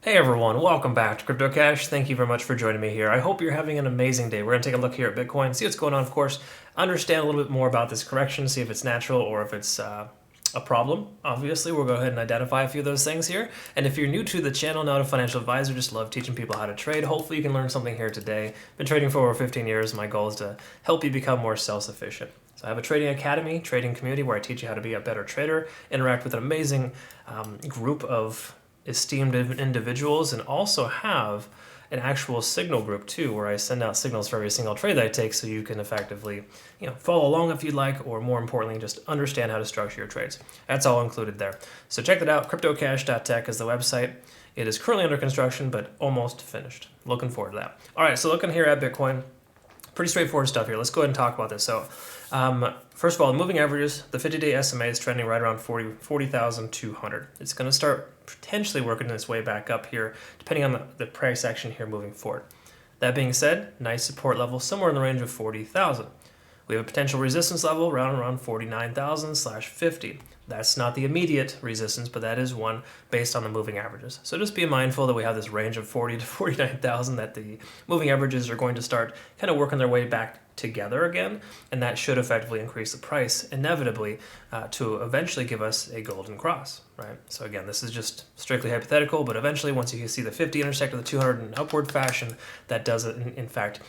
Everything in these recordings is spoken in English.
Hey everyone, welcome back to CryptoCache. Thank you very much for joining me here. I hope you're having an amazing day. We're going to take a look here at Bitcoin, see what's going on, of course, understand a little bit more about this correction, see if it's natural or if it's a problem. Obviously, we'll go ahead and identify a few of those things here. And if you're new to the channel, not a financial advisor, just love teaching people how to trade. Hopefully you can learn something here today. Been trading for over 15 years. My goal is to help you become more self-sufficient. So I have a trading academy, trading community where I teach you how to be a better trader, interact with an amazing group of esteemed individuals, and also have an actual signal group too, where I send out signals for every single trade that I take, so you can effectively, follow along if you'd like, or more importantly, just understand how to structure your trades. That's all included there. So check that out. CryptoCache.tech is the website. It is currently under construction, but almost finished. Looking forward to that. All right, so looking here at Bitcoin, pretty straightforward stuff here. Let's go ahead and talk about this. So first of all, the moving averages, the 50-day SMA is trending right around 40,200. It's going to start potentially working its way back up here, depending on the price action here moving forward. That being said, nice support level somewhere in the range of 40,000. We have a potential resistance level around 49,000/50. That's not the immediate resistance, but that is one based on the moving averages. So just be mindful that we have this range of 40 to 49,000, that the moving averages are going to start kind of working their way back together again, and that should effectively increase the price inevitably to eventually give us a golden cross, right? So again, this is just strictly hypothetical, but eventually once you see the 50 intersect with the 200 in upward fashion, that does in fact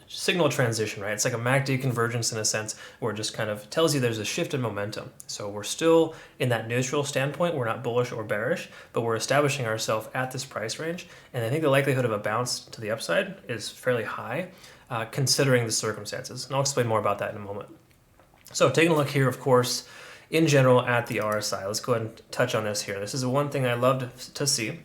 signal transition, right? It's like a MACD convergence in a sense, where it just kind of tells you there's a shift in momentum. So we're still in that neutral standpoint. We're not bullish or bearish, but we're establishing ourselves at this price range. And I think the likelihood of a bounce to the upside is fairly high, considering the circumstances. And I'll explain more about that in a moment. So taking a look here, of course, in general at the RSI, let's go ahead and touch on this here. This is the one thing I love to see.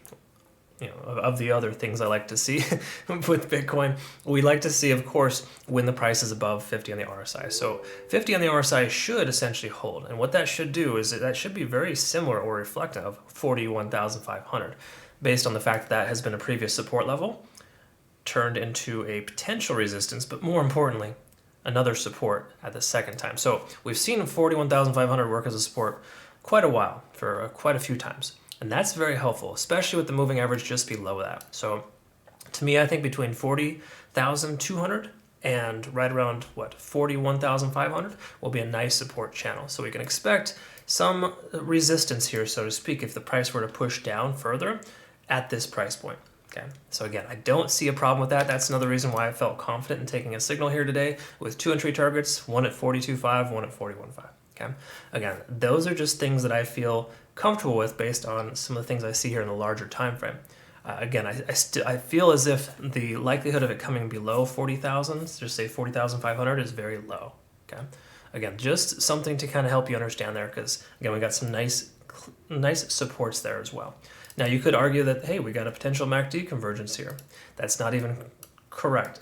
Of the other things I like to see with Bitcoin, we like to see, of course, when the price is above 50 on the RSI. So 50 on the RSI should essentially hold. And what that should do is that should be very similar or reflective of 41,500, based on the fact that has been a previous support level, turned into a potential resistance, but more importantly, another support at the second time. So we've seen 41,500 work as a support quite a while, for quite a few times. And that's very helpful, especially with the moving average just below that. So to me, I think between 40,200 and right around 41,500 will be a nice support channel. So we can expect some resistance here, so to speak, if the price were to push down further at this price point. Okay, so again, I don't see a problem with that. That's another reason why I felt confident in taking a signal here today with two entry targets, one at 42.5, one at 41.5. Okay, again, those are just things that I feel comfortable with based on some of the things I see here in the larger time frame. Again, I feel as if the likelihood of it coming below 40,000, just say 40,500, is very low. Okay, again, just something to kind of help you understand there, because again, we got some nice supports there as well. Now you could argue that, hey, we got a potential MACD convergence here. That's not even correct.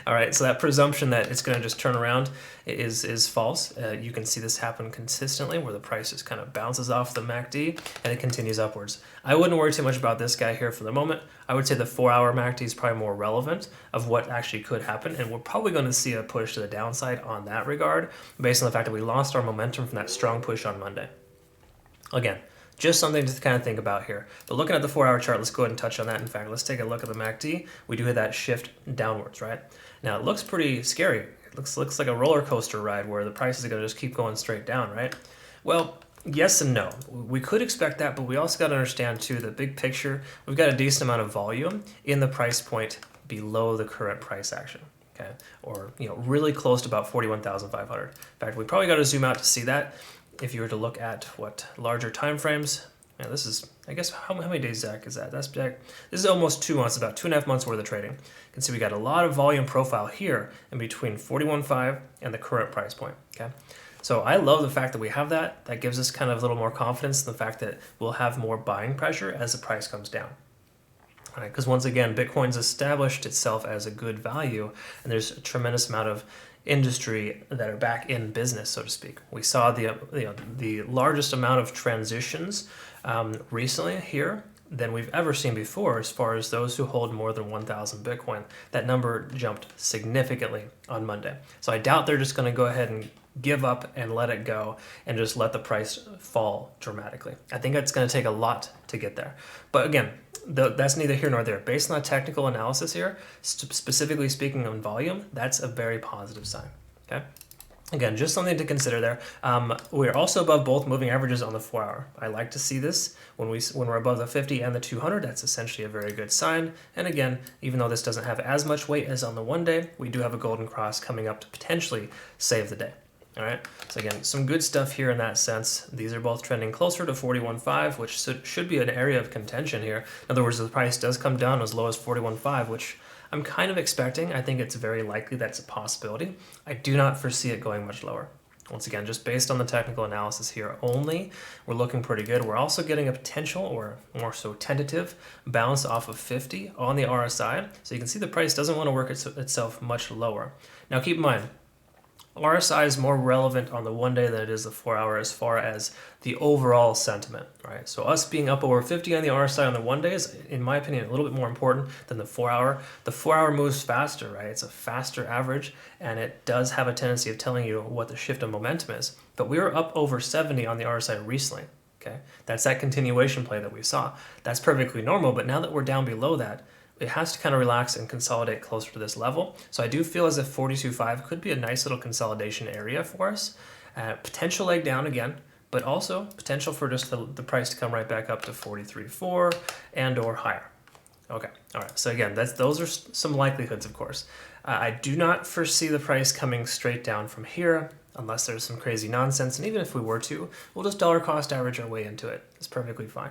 All right, so that presumption that it's going to just turn around is false. You can see this happen consistently, where the price just kind of bounces off the MACD and it continues upwards. I wouldn't worry too much about this guy here for the moment. I would say the 4-hour MACD is probably more relevant of what actually could happen, and we're probably going to see a push to the downside on that regard, based on the fact that we lost our momentum from that strong push on Monday. Again, just something to kind of think about here. But looking at the 4-hour chart, let's go ahead and touch on that. In fact, let's take a look at the MACD. We do have that shift downwards, right? Now, it looks pretty scary. It looks like a roller coaster ride where the price is going to just keep going straight down, right? Well, yes and no. We could expect that, but we also got to understand, too, the big picture. We've got a decent amount of volume in the price point below the current price action. Okay, or really close to about 41,500. In fact, we probably got to zoom out to see that. If you were to look at larger time frames, this is, I guess, how many days, Zach, is that? This is almost 2 months, about 2.5 months worth of trading. You can see we got a lot of volume profile here in between 41.5 and the current price point. Okay, so I love the fact that we have that. That gives us kind of a little more confidence in the fact that we'll have more buying pressure as the price comes down. Right, because once again, Bitcoin's established itself as a good value, and there's a tremendous amount of industry that are back in business, so to speak. We saw the largest amount of transitions recently here than we've ever seen before as far as those who hold more than 1,000 Bitcoin. That number jumped significantly on Monday. So I doubt they're just going to go ahead and give up and let it go and just let the price fall dramatically. I think it's going to take a lot to get there. But again, that's neither here nor there. Based on the technical analysis here, specifically speaking on volume, that's a very positive sign. Okay. Again, just something to consider there. We're also above both moving averages on the 4 hour. I like to see this when we're above the 50 and the 200. That's essentially a very good sign. And again, even though this doesn't have as much weight as on the 1 day, we do have a golden cross coming up to potentially save the day. All right. So again, some good stuff here in that sense. These are both trending closer to 41.5, which should be an area of contention here. In other words, the price does come down as low as 41.5, which I'm kind of expecting. I think it's very likely that's a possibility. I do not foresee it going much lower. Once again, just based on the technical analysis here only, we're looking pretty good. We're also getting a potential, or more so tentative, bounce off of 50 on the RSI. So you can see the price doesn't want to work itself much lower. Now keep in mind, RSI is more relevant on the 1 day than it is the 4 hour as far as the overall sentiment, right? So us being up over 50 on the RSI on the 1 day is, in my opinion, a little bit more important than the 4 hour. The 4 hour moves faster, right? It's a faster average, and it does have a tendency of telling you what the shift of momentum is. But we were up over 70 on the RSI recently, okay? That's that continuation play that we saw. That's perfectly normal, but now that we're down below that, it has to kind of relax and consolidate closer to this level. So I do feel as if 42.5 could be a nice little consolidation area for us. Potential leg down again, but also potential for just the price to come right back up to 43.4 and or higher. Okay, all right. So again, those are some likelihoods, of course. I do not foresee the price coming straight down from here unless there's some crazy nonsense. And even if we were to, we'll just dollar cost average our way into it. It's perfectly fine.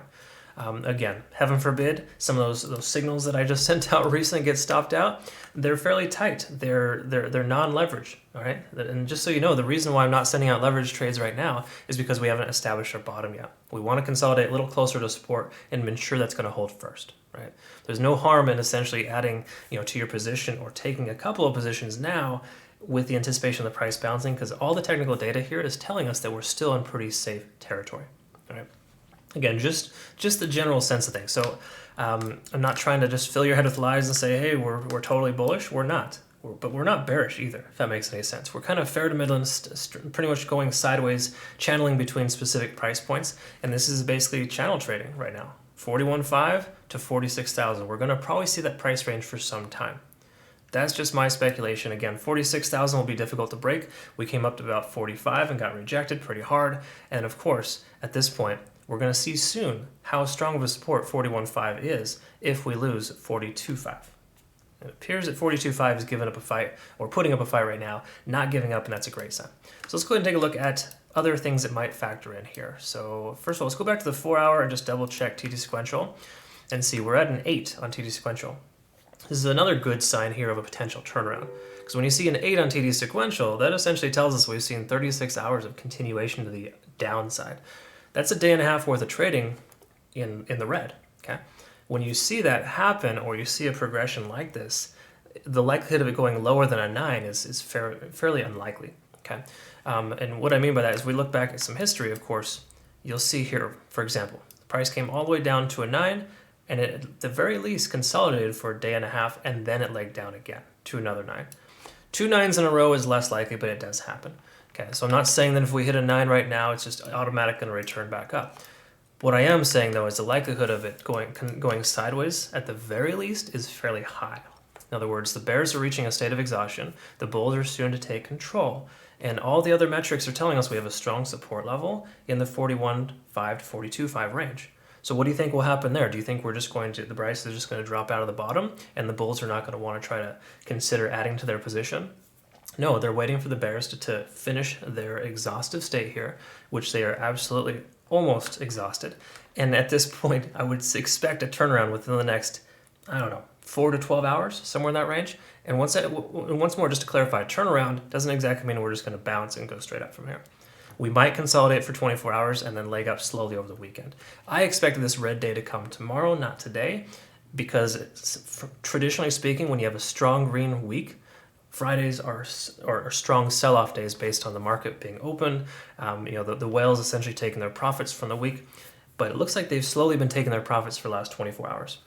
Again, heaven forbid, some of those signals that I just sent out recently get stopped out. They're fairly tight. They're non-leveraged, all right? And just so you know, the reason why I'm not sending out leverage trades right now is because we haven't established our bottom yet. We want to consolidate a little closer to support and ensure that's going to hold first, right? There's no harm in essentially adding, to your position or taking a couple of positions now with the anticipation of the price bouncing, because all the technical data here is telling us that we're still in pretty safe territory, all right? Again, just the general sense of things. So I'm not trying to just fill your head with lies and say, hey, we're totally bullish. We're not. But we're not bearish either, if that makes any sense. We're kind of fair to middle, pretty much going sideways, channeling between specific price points. And this is basically channel trading right now. 41.5 to 46,000. We're going to probably see that price range for some time. That's just my speculation. Again, 46,000 will be difficult to break. We came up to about 45 and got rejected pretty hard. And of course, at this point, we're going to see soon how strong of a support 41.5 is if we lose 42.5. It appears that 42.5 is giving up a fight, or putting up a fight right now, not giving up, and that's a great sign. So let's go ahead and take a look at other things that might factor in here. So first of all, let's go back to the 4 hour and just double check TD sequential and see we're at an 8 on TD sequential. This is another good sign here of a potential turnaround. Because when you see an 8 on TD sequential, that essentially tells us we've seen 36 hours of continuation to the downside. That's a day and a half worth of trading in the red, okay? When you see that happen, or you see a progression like this, the likelihood of it going lower than a 9 is fairly unlikely, okay? And what I mean by that is we look back at some history, of course, you'll see here, for example, the price came all the way down to a 9, and it at the very least consolidated for a day and a half, and then it legged down again to another 9. 2 9s in a row is less likely, but it does happen. Okay, so I'm not saying that if we hit a 9 right now, it's just automatically going to return back up. What I am saying, though, is the likelihood of it going sideways, at the very least, is fairly high. In other words, the bears are reaching a state of exhaustion, the bulls are soon to take control, and all the other metrics are telling us we have a strong support level in the 41.5 to 42.5 range. So what do you think will happen there? Do you think the price is just going to drop out of the bottom, and the bulls are not going to want to try to consider adding to their position? No, they're waiting for the bears to finish their exhaustive state here, which they are absolutely almost exhausted. And at this point, I would expect a turnaround within the next, 4 to 12 hours, somewhere in that range. And once more, just to clarify, turnaround doesn't exactly mean we're just going to bounce and go straight up from here. We might consolidate for 24 hours and then leg up slowly over the weekend. I expected this red day to come tomorrow, not today, because traditionally speaking, when you have a strong green week, Fridays are strong sell-off days based on the market being open. The whales essentially taking their profits from the week. but it looks like they've slowly been taking their profits for the last 24 hours.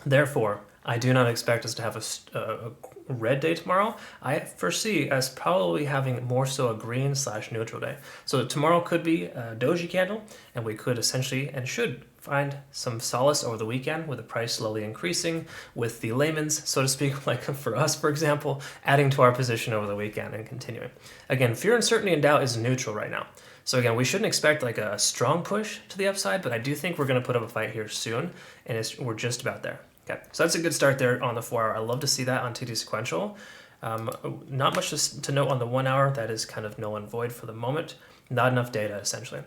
Therefore, I do not expect us to have a red day tomorrow. I foresee us probably having more so a green/neutral day. So tomorrow could be a doji candle, and we could essentially and should find some solace over the weekend with the price slowly increasing, with the layman's, so to speak, like for us, for example, adding to our position over the weekend and continuing. Again, fear, uncertainty, and doubt is neutral right now. So again, we shouldn't expect like a strong push to the upside, but I do think we're going to put up a fight here soon, and we're just about there. Okay, so that's a good start there on the 4 hour. I love to see that on TD sequential. Not much to note on the 1 hour. That is kind of null and void for the moment. Not enough data, essentially.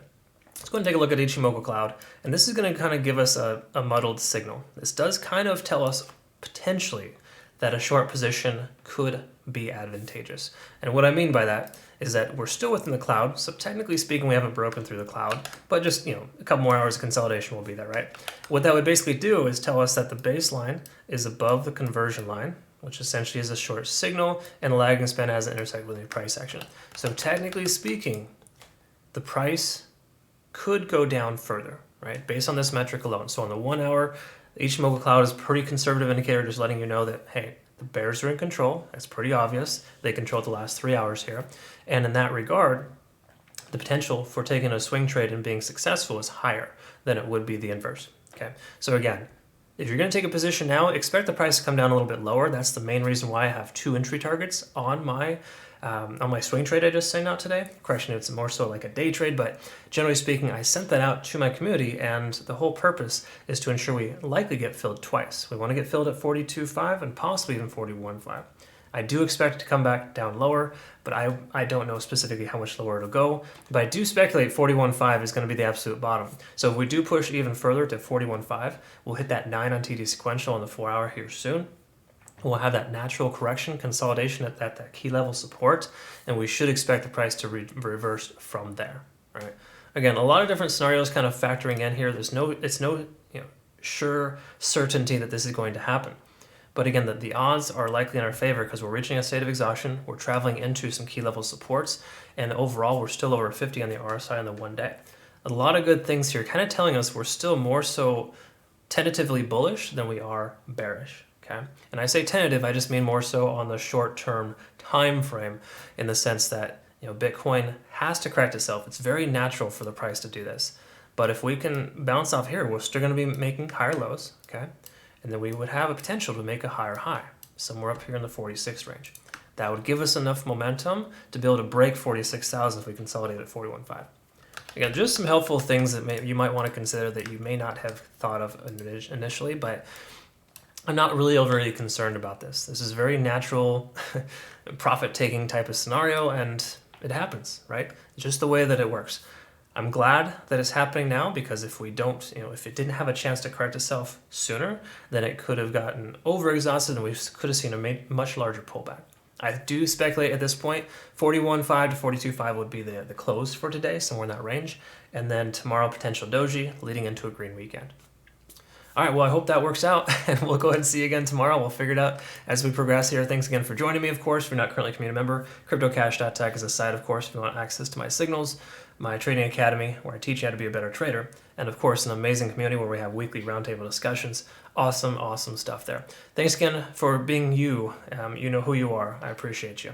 Let's go and take a look at Ichimoku Cloud, and this is going to kind of give us a muddled signal. This does kind of tell us potentially that a short position could be advantageous. And what I mean by that is that we're still within the cloud, so technically speaking, we haven't broken through the cloud, but just, a couple more hours of consolidation will be there, right? What that would basically do is tell us that the baseline is above the conversion line, which essentially is a short signal, and the lagging span hasn't intersected with any price action. So technically speaking, the price could go down further, right? Based on this metric alone. So on the 1 hour, the Ichimoku Cloud is a pretty conservative indicator, just letting you know that, hey, the bears are in control. That's pretty obvious. They control the last 3 hours here. And in that regard, the potential for taking a swing trade and being successful is higher than it would be the inverse. Okay. So again, if you're going to take a position now, expect the price to come down a little bit lower. That's the main reason why I have 2 entry targets on my swing trade I just sent out today. Correction, it's more so like a day trade, but generally speaking, I sent that out to my community, and the whole purpose is to ensure we likely get filled twice. We want to get filled at 42.5 and possibly even 41.5. I do expect to come back down lower, but I don't know specifically how much lower it'll go. But I do speculate 41.5 is going to be the absolute bottom. So if we do push even further to 41.5, we'll hit that 9 on TD sequential on the 4 hour here soon. We'll have that natural correction consolidation at that key level support, and we should expect the price to reverse from there. Right? Again, a lot of different scenarios kind of factoring in here. It's no sure certainty that this is going to happen. But again, the odds are likely in our favor because we're reaching a state of exhaustion. We're traveling into some key level supports, and overall, we're still over 50 on the RSI on the 1 day. A lot of good things here, kind of telling us we're still more so tentatively bullish than we are bearish. Okay, and I say tentative, I just mean more so on the short-term time frame, in the sense that Bitcoin has to correct itself. It's very natural for the price to do this, but if we can bounce off here, we're still going to be making higher lows. Okay, and then we would have a potential to make a higher high somewhere up here in the 46 range. That would give us enough momentum to be able to break 46,000 if we consolidate at 41.5. Again, just some helpful things that you might want to consider that you may not have thought of initially, but I'm not really overly concerned about this. This is a very natural profit-taking type of scenario, and it happens, right? Just the way that it works. I'm glad that it's happening now, because if we don't, if it didn't have a chance to correct itself sooner, then it could have gotten overexhausted and we could have seen a much larger pullback. I do speculate at this point, 41.5 to 42.5 would be the close for today, somewhere in that range. And then tomorrow, potential doji leading into a green weekend. All right, well, I hope that works out, and we'll go ahead and see you again tomorrow. We'll figure it out as we progress here. Thanks again for joining me, of course. If you're not currently a community member, CryptoCache.tech is a site, of course, if you want access to my signals, my trading academy, where I teach you how to be a better trader, and, of course, an amazing community where we have weekly roundtable discussions. Awesome, awesome stuff there. Thanks again for being you. You know who you are. I appreciate you.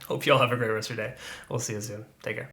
Hope you all have a great rest of your day. We'll see you soon. Take care.